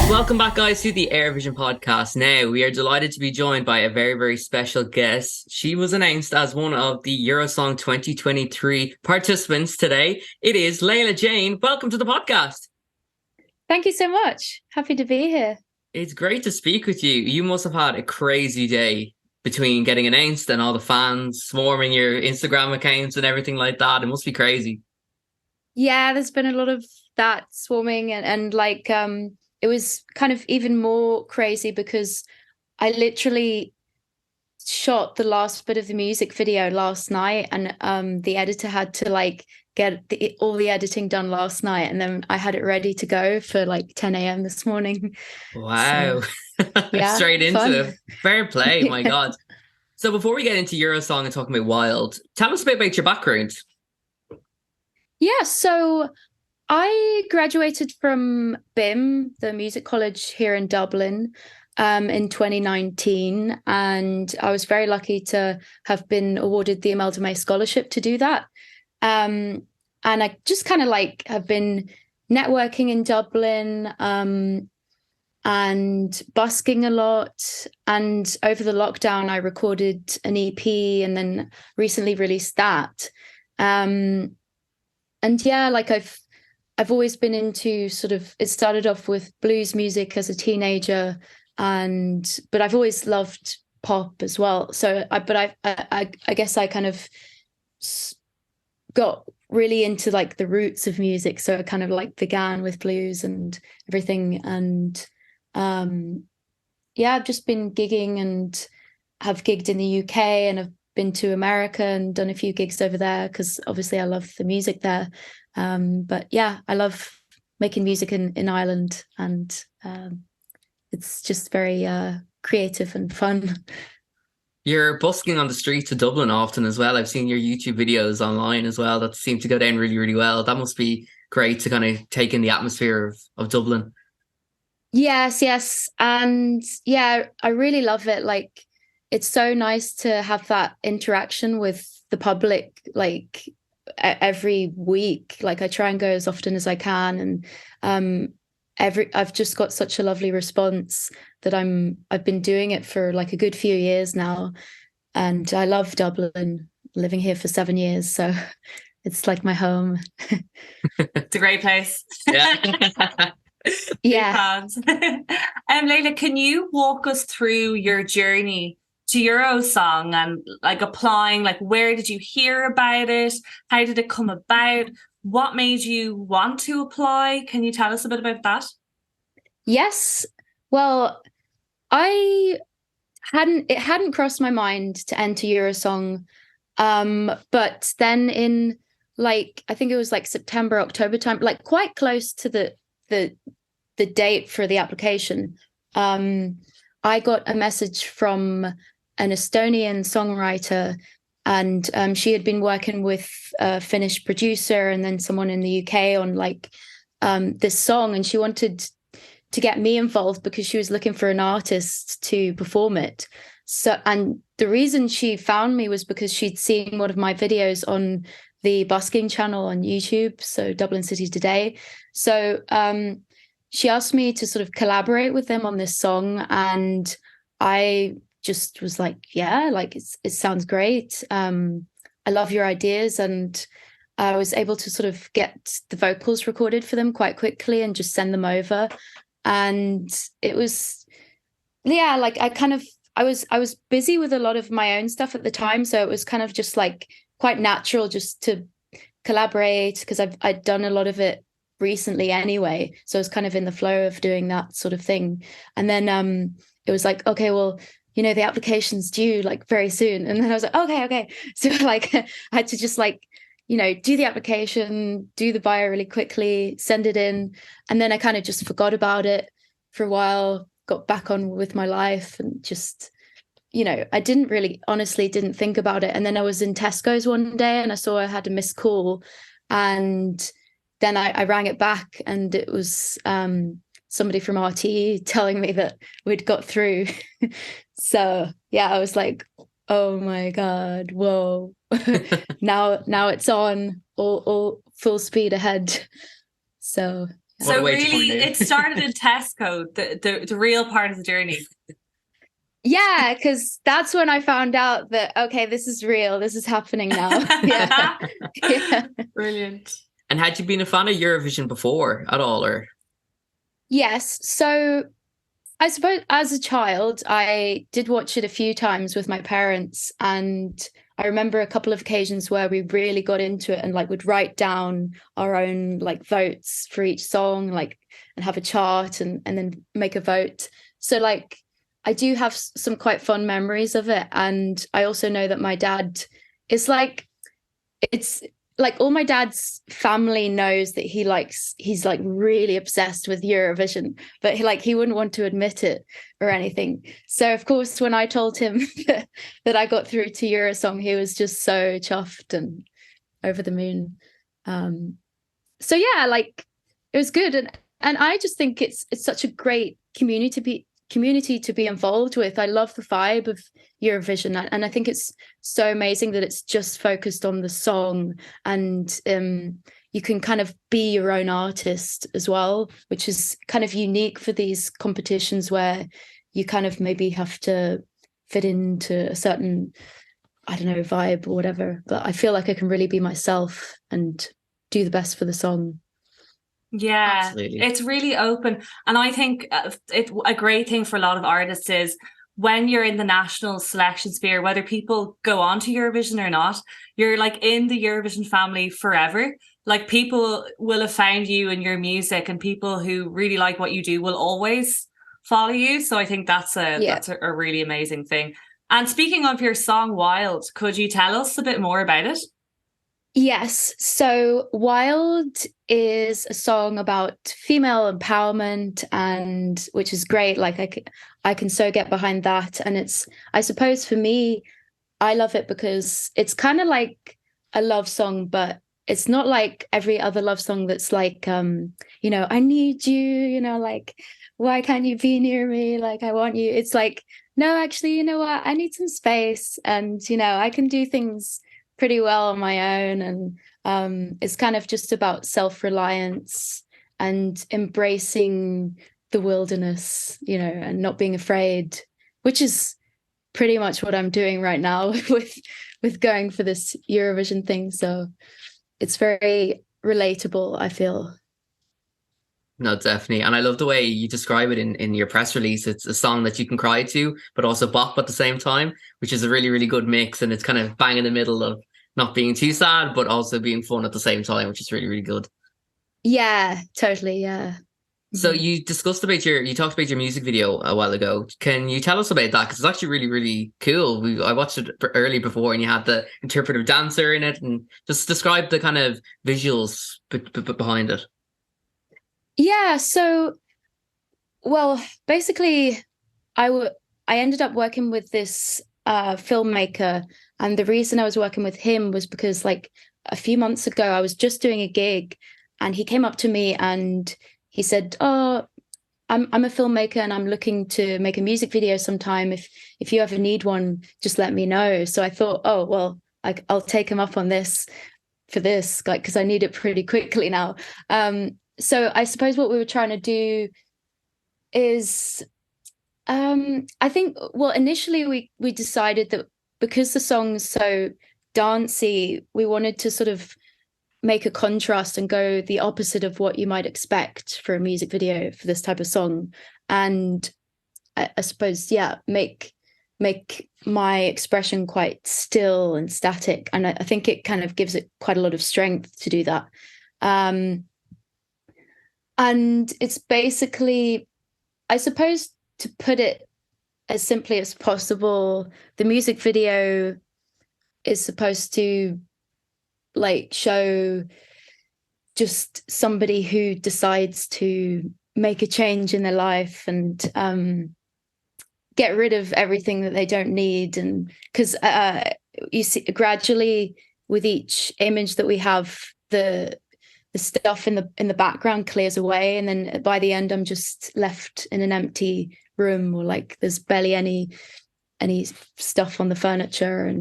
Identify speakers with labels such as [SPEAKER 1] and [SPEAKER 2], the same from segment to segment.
[SPEAKER 1] Welcome back, guys, to the Eurovision podcast. Now, we are delighted to be joined by a very, very special guest. She was announced as one of the Eurosong 2023 participants today. It is Leila Jane. Welcome to the podcast.
[SPEAKER 2] Thank you so much. Happy to be here.
[SPEAKER 1] It's great to speak with you. You must have had a crazy day between getting announced and all the fans swarming your Instagram accounts and everything like that. It must be crazy.
[SPEAKER 2] Yeah, there's been a lot of that swarming and it was kind of even more crazy because I literally shot the last bit of the music video last night, and the editor had to get all the editing done last night, and then I had it ready to go for 10 a.m. this morning.
[SPEAKER 1] Wow.
[SPEAKER 2] So, yeah,
[SPEAKER 1] straight into
[SPEAKER 2] fun.
[SPEAKER 1] it. Fair play, my God. So before we get into Eurosong and talking about Wild, tell us a bit about your background.
[SPEAKER 2] Yeah, so I graduated from BIM, the music college here in Dublin, in 2019, and I was very lucky to have been awarded the Imelda May Scholarship to do that. And I just kind of have been networking in Dublin and busking a lot. And over the lockdown, I recorded an EP and then recently released that. And yeah, I've always been into it started off with blues music as a teenager, but I've always loved pop as well. So I guess I kind of got really into the roots of music. So I kind of began with blues and everything. And yeah, I've just been gigging and have gigged in the UK, and I've been to America and done a few gigs over there because obviously I love the music there. But yeah, I love making music in Ireland, and it's just very creative and fun.
[SPEAKER 1] You're busking on the streets of Dublin often as well. I've seen your YouTube videos online as well that seem to go down really, really well. That must be great to kind of take in the atmosphere of Dublin.
[SPEAKER 2] Yes. And yeah, I really love it. It's so nice to have that interaction with the public, every week. I try and go as often as I can, and I've just got such a lovely response that I've been doing it for a good few years now, and I love Dublin, living here for 7 years, so it's like my home.
[SPEAKER 3] It's a great place.
[SPEAKER 1] Yeah.
[SPEAKER 2] Yeah.
[SPEAKER 3] Leila, can you walk us through your journey to Eurosong and applying? Where did you hear about it? How did it come about? What made you want to apply? Can you tell us a bit about that?
[SPEAKER 2] Yes. Well, it hadn't crossed my mind to enter Eurosong. But then in I think it was September, October time, quite close to the date for the application, I got a message from an Estonian songwriter, and she had been working with a Finnish producer and then someone in the UK on this song, and she wanted to get me involved because she was looking for an artist to perform it. So, and the reason she found me was because she'd seen one of my videos on the busking channel on YouTube, so Dublin City Today. So she asked me to collaborate with them on this song, and I just was yeah, it sounds great. I love your ideas, and I was able to get the vocals recorded for them quite quickly and just send them over. And it was, yeah, I was busy with a lot of my own stuff at the time, so it was kind of just quite natural just to collaborate because I'd done a lot of it recently anyway, so I was kind of in the flow of doing that sort of thing. And then it was okay, well, the application's due very soon, and then I was okay, so I had to just do the application, do the bio really quickly, send it in, and then I kind of just forgot about it for a while, got back on with my life, and just I honestly didn't think about it. And then I was in Tesco's one day and I saw I had a missed call, and then I rang it back, and it was somebody from RT telling me that we'd got through. So yeah, I was oh my God, whoa. now it's on all full speed ahead. So
[SPEAKER 1] What a
[SPEAKER 3] So
[SPEAKER 1] way to
[SPEAKER 3] really,
[SPEAKER 1] find out.
[SPEAKER 3] it started in Tesco, the real part of the journey.
[SPEAKER 2] Yeah, because that's when I found out that, okay, this is real. This is happening now. Yeah. Yeah.
[SPEAKER 3] Brilliant.
[SPEAKER 1] And had you been a fan of Eurovision before at all, or?
[SPEAKER 2] Yes. So I suppose as a child, I did watch it a few times with my parents. And I remember a couple of occasions where we really got into it and like would write down our own like votes for each song, like, and have a chart and then make a vote. So like I do have some quite fond memories of it. And I also know that my dad is like, it's like all my dad's family knows that he's like really obsessed with Eurovision, but he wouldn't want to admit it or anything. So of course, when I told him that I got through to Eurosong, he was just so chuffed and over the moon. So yeah, like it was good. And I just think it's such a great community to be involved with. I love the vibe of Eurovision, and I think it's so amazing that it's just focused on the song, and you can kind of be your own artist as well, which is kind of unique for these competitions where you kind of maybe have to fit into a certain, I don't know, vibe or whatever. But I feel like I can really be myself and do the best for the song.
[SPEAKER 3] Yeah,
[SPEAKER 1] Absolutely.
[SPEAKER 3] it's really open. And I think a great thing for a lot of artists is when you're in the national selection sphere, whether people go on to Eurovision or not, you're like in the Eurovision family forever. Like people will have found you in your music, and people who really like what you do will always follow you. So I think that's a really amazing thing. And speaking of your song Wild, could you tell us a bit more about it?
[SPEAKER 2] Yes. So Wild is a song about female empowerment, and which is great. Like I can so get behind that. And it's, I suppose for me, I love it because it's kind of like a love song, but it's not like every other love song that's like, I need you, like, why can't you be near me? Like, I want you. It's like, no, actually, you know what? I need some space, and, I can do things pretty well on my own. And it's kind of just about self-reliance and embracing the wilderness, and not being afraid, which is pretty much what I'm doing right now with going for this Eurovision thing. So it's very relatable, I feel.
[SPEAKER 1] No, definitely. And I love the way you describe it in your press release. It's a song that you can cry to, but also bop at the same time, which is a really, really good mix. And it's kind of bang in the middle of not being too sad, but also being fun at the same time, which is really, really good.
[SPEAKER 2] Yeah, totally. Yeah.
[SPEAKER 1] So you talked about your music video a while ago. Can you tell us about that? Because it's actually really, really cool. I watched it early before, and you had the interpretive dancer in it, and just describe the kind of visuals behind it.
[SPEAKER 2] Yeah. So, well, basically, I ended up working with this filmmaker, and the reason I was working with him was because, like, a few months ago, I was just doing a gig, and he came up to me and he said, "Oh, I'm a filmmaker, and I'm looking to make a music video sometime. If you ever need one, just let me know." So I thought, oh well, I'll take him up on this for this, like, because I need it pretty quickly now. So I suppose what we were trying to do is, I think, well, initially we decided that because the song's so dancey, we wanted to sort of make a contrast and go the opposite of what you might expect for a music video for this type of song. And I suppose, yeah, make my expression quite still and static. And I think it kind of gives it quite a lot of strength to do that. And it's basically, I suppose, to put it as simply as possible, the music video is supposed to like show just somebody who decides to make a change in their life and get rid of everything that they don't need. And because you see, gradually with each image that we have, the stuff in the background clears away, and then by the end I'm just left in an empty room, or like there's barely any stuff on the furniture.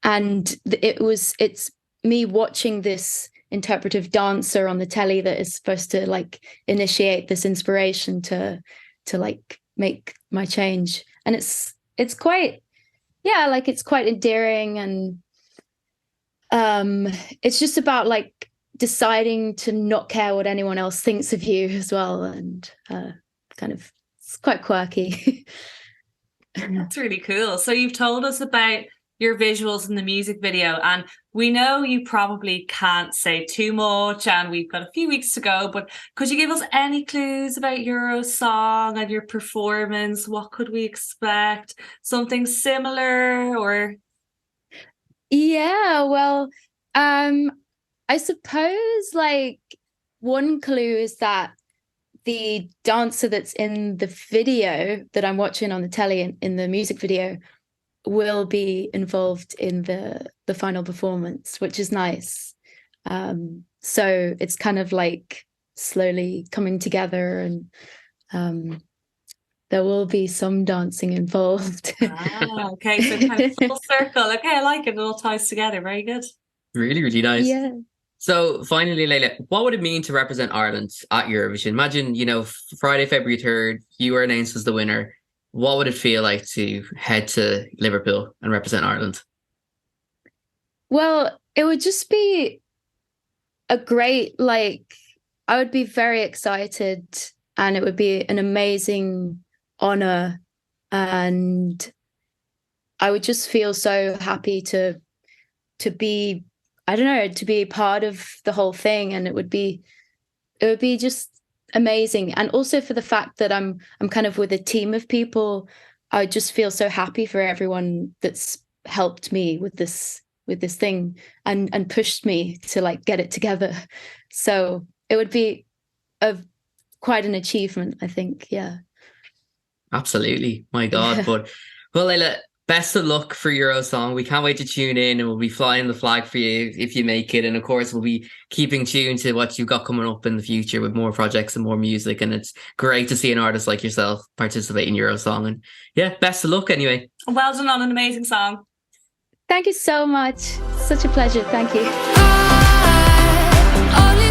[SPEAKER 2] And it's me watching this interpretive dancer on the telly that is supposed to like initiate this inspiration to like make my change. And it's quite, yeah, like it's quite endearing, and it's just about like deciding to not care what anyone else thinks of you as well, and kind of, it's quite quirky.
[SPEAKER 3] That's really cool. So you've told us about your visuals in the music video, and we know you probably can't say too much and we've got a few weeks to go, but could you give us any clues about Eurosong and your performance? What could we expect? Something similar, or?
[SPEAKER 2] Yeah, well, I suppose like one clue is that the dancer that's in the video that I'm watching on the telly in the music video will be involved in the final performance, which is nice. So it's kind of like slowly coming together, and there will be some dancing involved.
[SPEAKER 3] Okay, so kind of full circle. Okay, I like it. It all ties together. Very good.
[SPEAKER 1] Really, really nice.
[SPEAKER 2] Yeah.
[SPEAKER 1] So finally, Leila, what would it mean to represent Ireland at Eurovision? Imagine, Friday, February 3rd, you were announced as the winner. What would it feel like to head to Liverpool and represent Ireland?
[SPEAKER 2] Well, it would just be a great, like, I would be very excited, and it would be an amazing honor. And I would just feel so happy to be, I don't know, to be part of the whole thing. And it would be just amazing. And also for the fact that I'm kind of with a team of people, I just feel so happy for everyone that's helped me with this thing and pushed me to like get it together. So it would be quite an achievement, I think. Yeah.
[SPEAKER 1] Absolutely. My God. But well, Leila, best of luck for Eurosong. We can't wait to tune in, and we'll be flying the flag for you if you make it. And of course, we'll be keeping tuned to what you've got coming up in the future with more projects and more music. And it's great to see an artist like yourself participate in Eurosong. And yeah, best of luck anyway.
[SPEAKER 3] Well done on an amazing song.
[SPEAKER 2] Thank you so much. Such a pleasure. Thank you.
[SPEAKER 4] I only